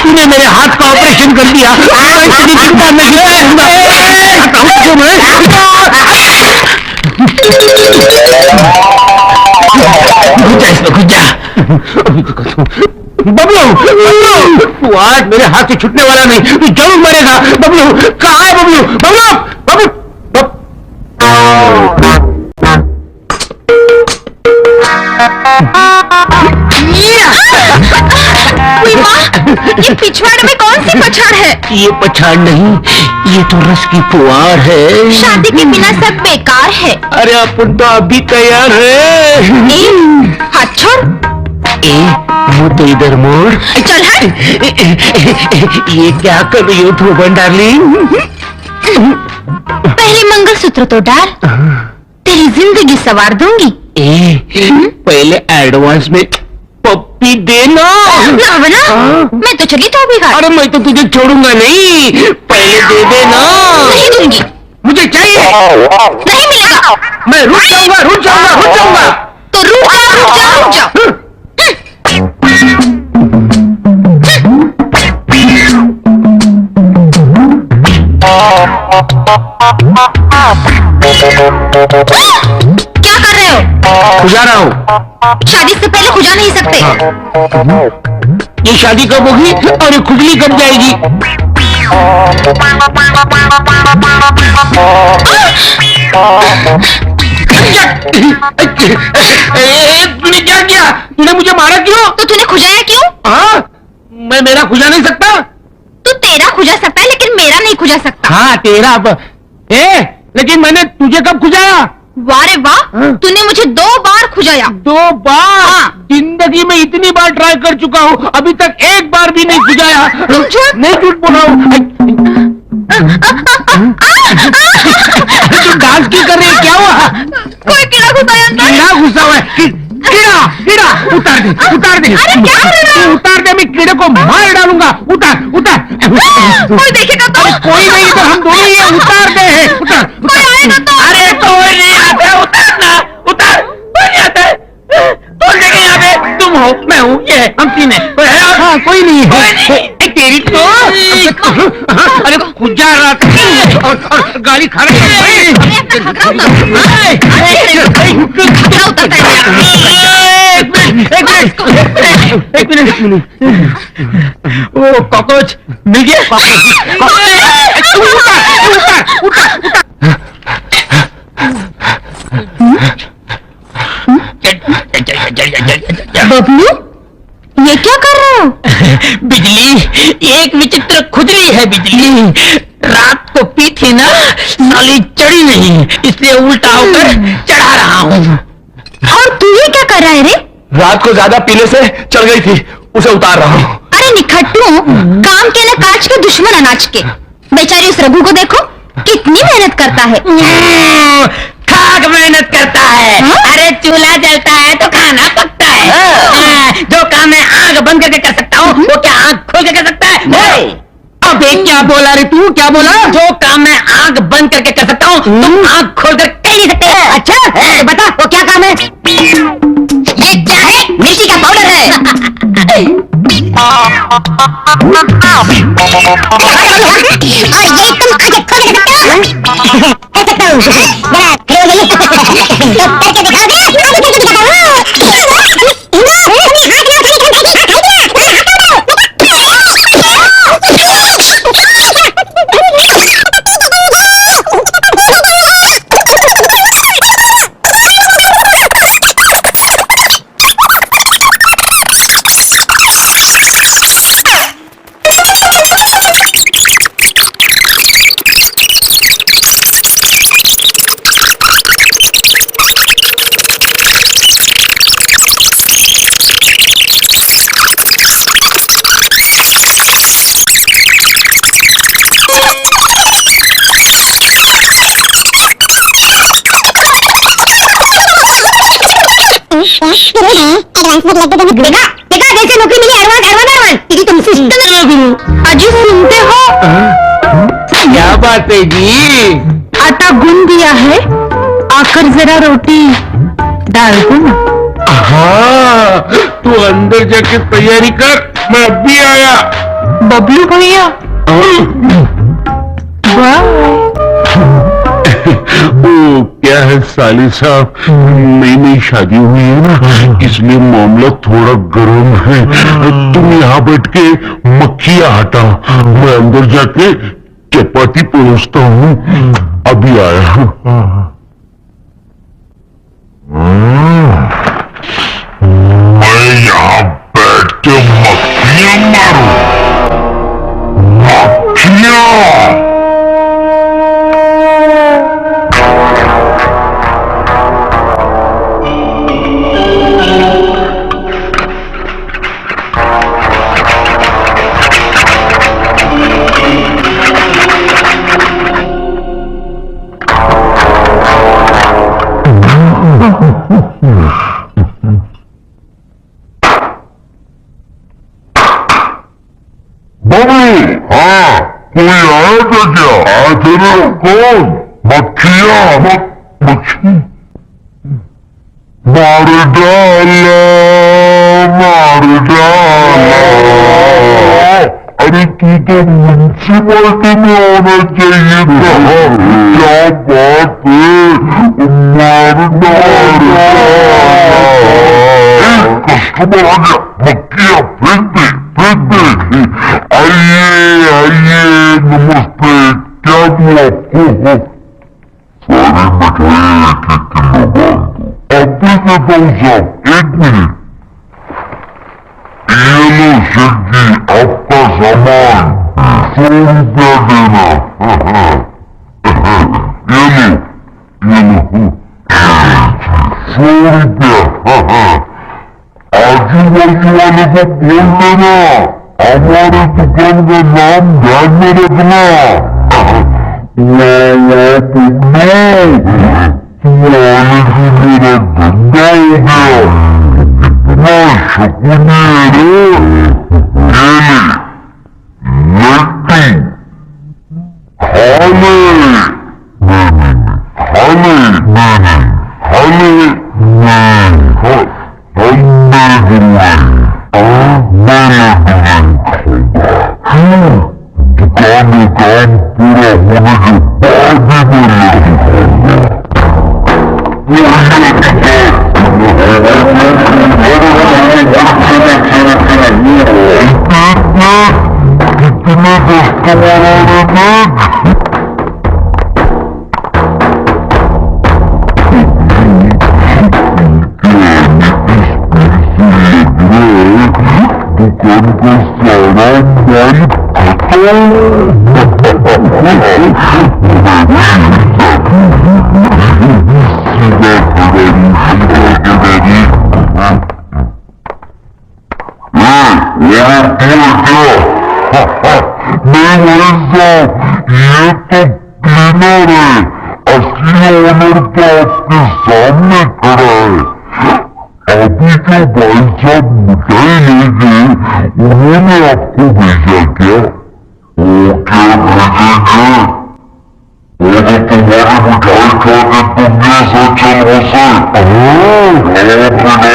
तूने मेरे हाथ का ऑपरेशन कर दिया। इतनी चिंता नहीं घुस जा। बबलू, तू आज मेरे हाथ से छूटने वाला नहीं, तू जरूर मरेगा। बबलू कहाँ है? बबलू, बबलू, बबलू, ये पिछवाड़े में कौन सी पछाड़ है? ये पछाड़ नहीं, ये तो रस की फुहार है। शादी के बिना सब बेकार है। अरे अपन तो अभी तैयार है। हाथ छोड़। मुँह तो इधर मोड़। चल हट। ये क्या कर रही हो धोबन डार्लिंग? पहले मंगलसूत्र तो डाल, तेरी जिंदगी संवार दूंगी। पहले एडवांस में पप्पी देना। मैं तो चली तो बिगाड़। अरे मैं तो तुझे छोड़ूंगा नहीं, पहले दे देना। नहीं दूंगी। मुझे चाहिए। नहीं मिलेगा। मैं रुक जाऊंगा, रुक जाऊंगा, रुक जाऊंगा। तो रुक जाओ, रुक जाओ, रुक जाओ। क्या कर रहे हो? खुजा रहा हूँ। शादी से पहले खुजा नहीं सकते। ये शादी कब होगी और ये खुजली कब जाएगी? तूने क्या किया? तूने मुझे मारा क्यों? तो तूने खुजाया क्यों? हाँ, मैं मेरा खुजा नहीं सकता। तू तेरा खुजा सकता है लेकिन मेरा नहीं खुजा सकता। हाँ तेरा। लेकिन मैंने तुझे कब खुजाया? वाह रे वाह, तूने मुझे 2 बार खुजाया। 2 बार? हाँ। जिंदगी में इतनी बार ट्राई कर चुका हूँ, अभी तक एक बार भी नहीं खुजाया। नहीं झूठ बोल रहा हूँ। तू डांस क्यों कर रही है? क्या हुआ? कोई कीड़ा घुसाया अंदर। कीड़ा घुसा हुआ है? कीड़ा, कीड़ा, उतार दे, उतार दे। अरे क्या कर रहा है? उतार दे, मैं कीड़े को मार डालूंगा। उतार, उतार। कोई देखेगा तो? कोई नहीं, तो हम दोनों ही उतार दे। उतार, कोई आएगा तो? अरे कोई नहीं आता। उतारना, उतार। कोई नहीं आता। कौन देगा यहाँ पे? तुम हो, मैं हूँ, ये हम 3 हैं। हाँ, कोई नहीं है। तेरी तो अरे खुजा रहा था और गाड़ी खा रही है। एक मिनट। ओ कॉकरोच मिल गया। बबलू, ये क्या कर रहे हो? बिजली, एक विचित्र खुजली है बिजली। रात को पी थी ना, साली चढ़ी नहीं, इसलिए उल्टा होकर चढ़ा रहा हूँ। और तू ये क्या कर रहा है रे? रात को ज्यादा पीने से चढ़ गई थी, उसे उतार रहा हूँ। अरे निखट्टू, काम के न काज के, दुश्मन अनाज के। बेचारी उस रघु को देखो, कितनी मेहनत करता है। खाक मेहनत करता है। अरे चूल्हा जलता है तो खाना पकता है। जो काम मैं आग बंद करके कर सकता हूँ, वो क्या आग खोल के कर सकता है? अबे क्या बोला रे तू? क्या बोला? जो काम मैं आग बंद करके कर सकता हूँ, तुम आग खोल कर कह नहीं सकते। अच्छा, तो बता वो क्या काम है? ये क्या है? मिर्ची का पाउडर है। और ये तुम आगे खोल सकते हो? कर सकता हूँ। जरा खड़े हो जाइए। तो करके दिखाओगे? देखा जैसे नौकरी मिली। एडवांस तुम अजी सुनते हो? क्या बात है जी? आटा गूंद दिया है, आकर जरा रोटी डाल दो ना। हाँ, तू अंदर जाके तैयारी कर, मैं अभी आया। बबलू भैया ओ, क्या है साली साहब, नई नई शादी हुई है ना, इसलिए मामला थोड़ा गर्म है। तुम यहाँ बैठ के मक्खियाँ हटाओ, मैं अंदर जाके चपाती परोसता हूँ, अभी आया हूँ। मैं यहाँ बैठ के मक्खियाँ मारूं, मक्खियाँ। हाँ, कोई आया था क्या? तेरे कौन? मक्खियाँ, मक्खी मार डाला, मार डाला। अरे तू तो म्युनिसिपैलिटी में आना चाहिए था। क्या बात है, मार डाला। कस्टमर आ गया, मक्खियाँ फेंक दे, फेंक दे। आइए आइए, नमस्ते, क्या दूँ आपको? सारी मिठाई एक एक किलो बांध दो। अभी देता हूँ साहब, 1 मिनट। ये लो शेख जी, आपका सामान 100 रुपया देना। ये लो 100 रुपया। आजू बाजू वाले को बोल देना, हमारे दुकान का नाम ध्यान में रखना। वाह पुन्नू, तुम्हारे से मेरा धंधा हो गया, कितना शकुनी है रे। लड्डू खा ले, खा ले, दुकान में काम पूरा होने के बाद ही मैं कितने कस्टमर आ रहे हैं। दुकान का सारा माल ये तो क्लीनर है, असली ओनर तो आपके सामने खड़ा है। अभी जो भाई साहब मिठाई ले गए, उन्होंने आपको भेजा क्या? वो क्या भेजेंगे? वो तो तुम्हारी मिठाई खा के तुम ये सब चल बसे। तुम्हारी मिठाई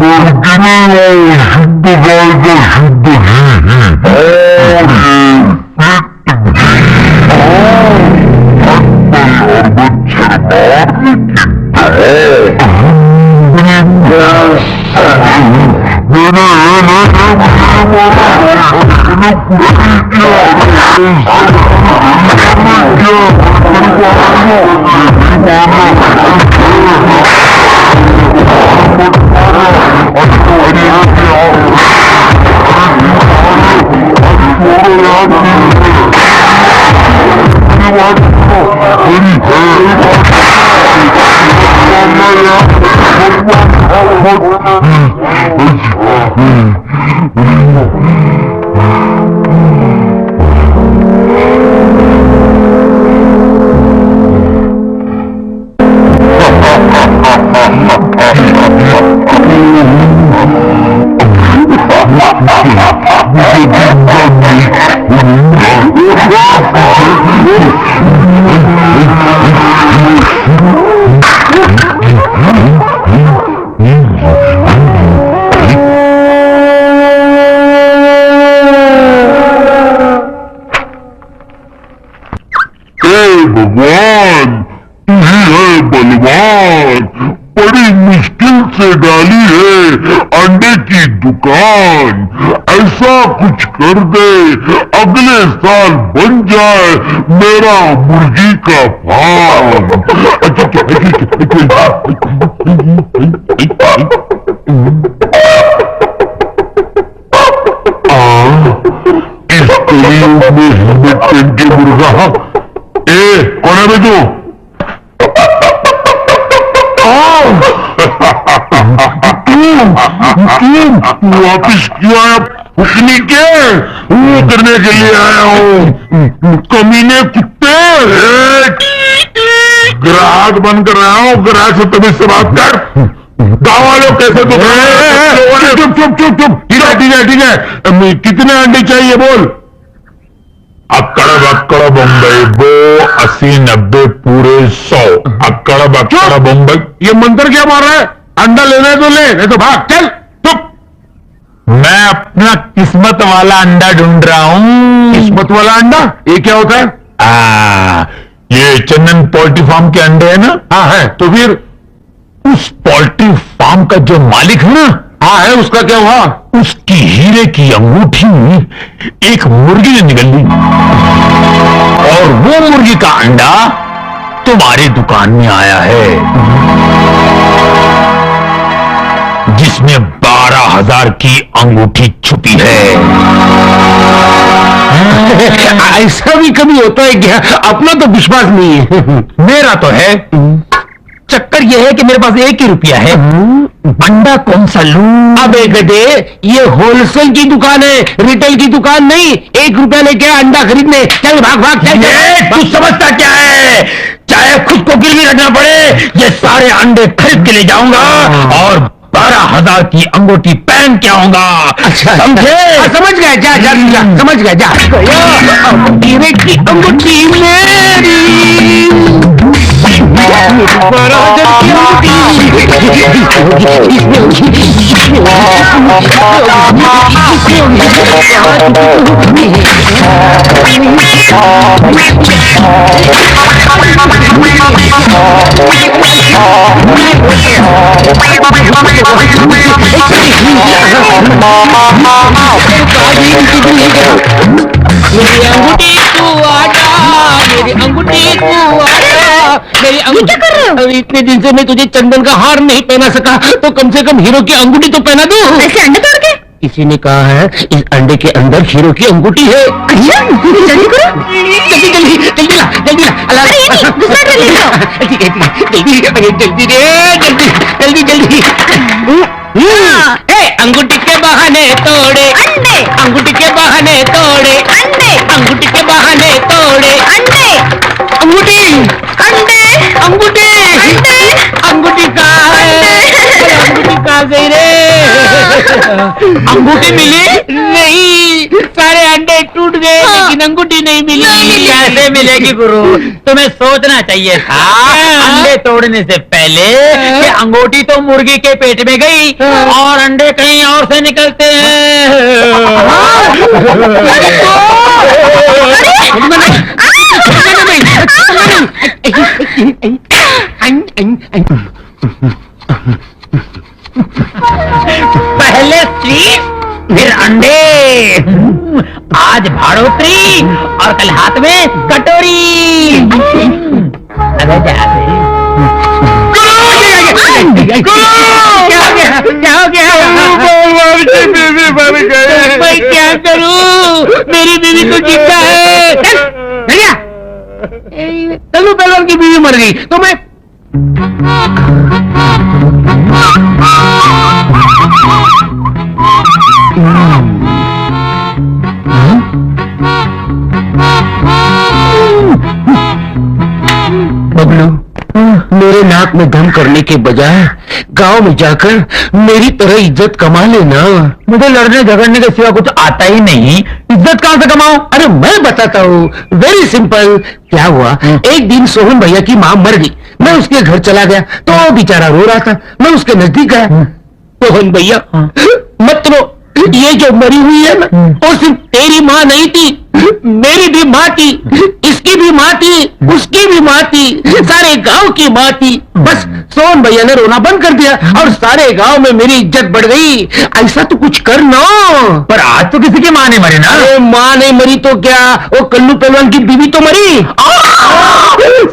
बनती नहीं हो, शुद्ध गाय का शुद्ध घी। और बच्चे भगवान, तू ही है बलवान, बड़ी मुश्किल से डाली है अंडे की दुकान, ऐसा कुछ कर दे अगले साल बन जाए मेरा मुर्गी का फार्म। इस कलयुग में हेलमेट पहन के मुर्गा, कौन है बे तू? वापिस क्यों आया? फुकनी के वो करने के लिए आया हूँ। कमीने कुत्ते, ग्राहक बनकर आया हूँ। ग्राहक से तभी से बात कर। गाँव वालों कैसे तो चुप चुप चुप चुप। ठीक है ठीक है ठीक है, कितने अंडे चाहिए बोल? अक्कड़ बम्बई वो 80 90 पूरे 100। अक्कड़ बम्बई। ये मंत्र क्या मार रहा है? अंडा लेना तो ले, नहीं तो भाग चल। चुप। मैं अपना किस्मत वाला अंडा ढूंढ रहा हूँ। किस्मत वाला अंडा? ये क्या होता है? ये चंदन पोल्ट्री फार्म के अंडे है ना? हाँ है। तो फिर उस पोल्ट्री फार्म का जो मालिक है ना? हाँ है। उसका क्या हुआ? उसकी हीरे की अंगूठी एक मुर्गी ने निगल ली और वो मुर्गी का अंडा तुम्हारी दुकान में आया है, जिसमें 12,000 की अंगूठी छुपी है। ऐसा भी कभी होता है क्या? अपना तो विश्वास नहीं है। मेरा तो है। चक्कर यह है कि मेरे पास 1 ही रुपया है। अंडा कौन सा लूं? अबे गधे, ये होलसेल की दुकान है, रिटेल की दुकान नहीं। 1 रुपया लेके अंडा खरीदने चल, भाग भाग चल। तू समझता क्या है? चाहे खुद को गिरवी रखना पड़े, ये सारे अंडे खरीद के ले जाऊंगा और 12,000 की अंगूठी पहन के आऊंगा। अच्छा समझे? समझ गए। जा जा जा, समझ गए। जा हीरे की अंगूठी मेरी, 12,000 की मेरी अंगूठी तू आजा, मेरी अंगूठी तू आजा, मेरी अंगूठी। क्या कर रहे हो? इतने दिन से मैं तुझे चंदन का हार नहीं पहना सका, तो कम से कम हीरो की अंगूठी तो पहना दूं। ऐसे अंडे तोड़ के? किसी ने कहा है इस अंडे के अंदर हीरो की अंगूठी है। अच्छा, जल्दी करो। जल्दी जल्दी जल्दी ला, जल्दी ला। अरे ये नहीं, दूसरा अंडा ले लो। ठीक है जल्दी, अरे जल्दी रे, जल्दी जल्दी जल्दी। अंगूठी के बहाने तोड़े अंडे, अंगूठी के बहाने तोड़े अंडे, अंगूठी के बहाने तोड़े अंडे, अंगूठी अंडे, अंगूठी अंडे, अंगूठी कहाँ है? अंगूठी कहाँ गई रे? अंगूठी मिली नहीं, सारे अंडे टूट गए, लेकिन अंगूठी नहीं मिली। कैसे मिलेगी गुरु? तुम्हें सोचना चाहिए था अंडे तोड़ने से पहले कि अंगूठी तो मुर्गी के पेट में गई और अंडे कहीं और से निकलते हैं। पहले स्वीट, फिर अंडे, आज भाड़ोत्री और कल हाथ में कटोरी। अरे क्या हो गया? मैं क्या करूं? मेरी बीवी तो जिंदा है। चलो पहलवान की बीवी मर गई तो मैं बबलू, मेरे नाक में दम करने के बजाय गांव में जाकर मेरी तरह इज्जत कमा लेना। मुझे लड़ने झगड़ने के सिवा कुछ आता ही नहीं, इज्जत कहां से कमाऊं? अरे मैं बताता हूँ, वेरी सिंपल। क्या हुआ, एक दिन सोहन भैया की माँ मर गई। मैं उसके घर चला गया तो बेचारा रो रहा था। मैं उसके नजदीक गया। सोहन भैया मत रो, ये जो मरी हुई है ना, वो सिर्फ तेरी माँ नहीं थी, मेरी भी माँ थी, इसकी भी माँ थी, उसकी भी माँ थी, सारे गांव की माँ थी। बस सोन भैया ने रोना बंद कर दिया और सारे गांव में मेरी इज्जत बढ़ गई। ऐसा तो कुछ कर ना। पर आज तो किसी की माँ नहीं मरी ना। अरे माँ नहीं मरी तो क्या, वो कल्लू पहलवान की बीवी तो मरी।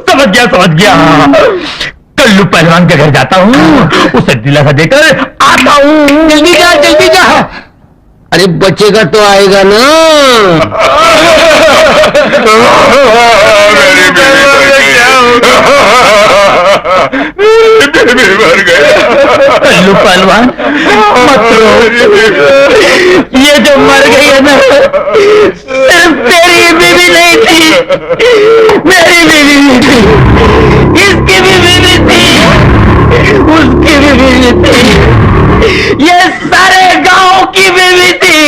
समझ गया। कल्लू पहलवान के घर जाता हूँ, उसे दिलासा देकर आता हूँ। जल्दी जा। अरे बचेगा तो आएगा ना। मेरी बीवी मर गई। कल्लू पहलवान मत रो। ये जो मर गई है ना, सिर्फ तेरी बीवी नहीं थी, मेरी बीवी भी थी, इसकी भी बीवी थी, उसकी भी बीवी थी, ये सारे गांव की बीवी थी।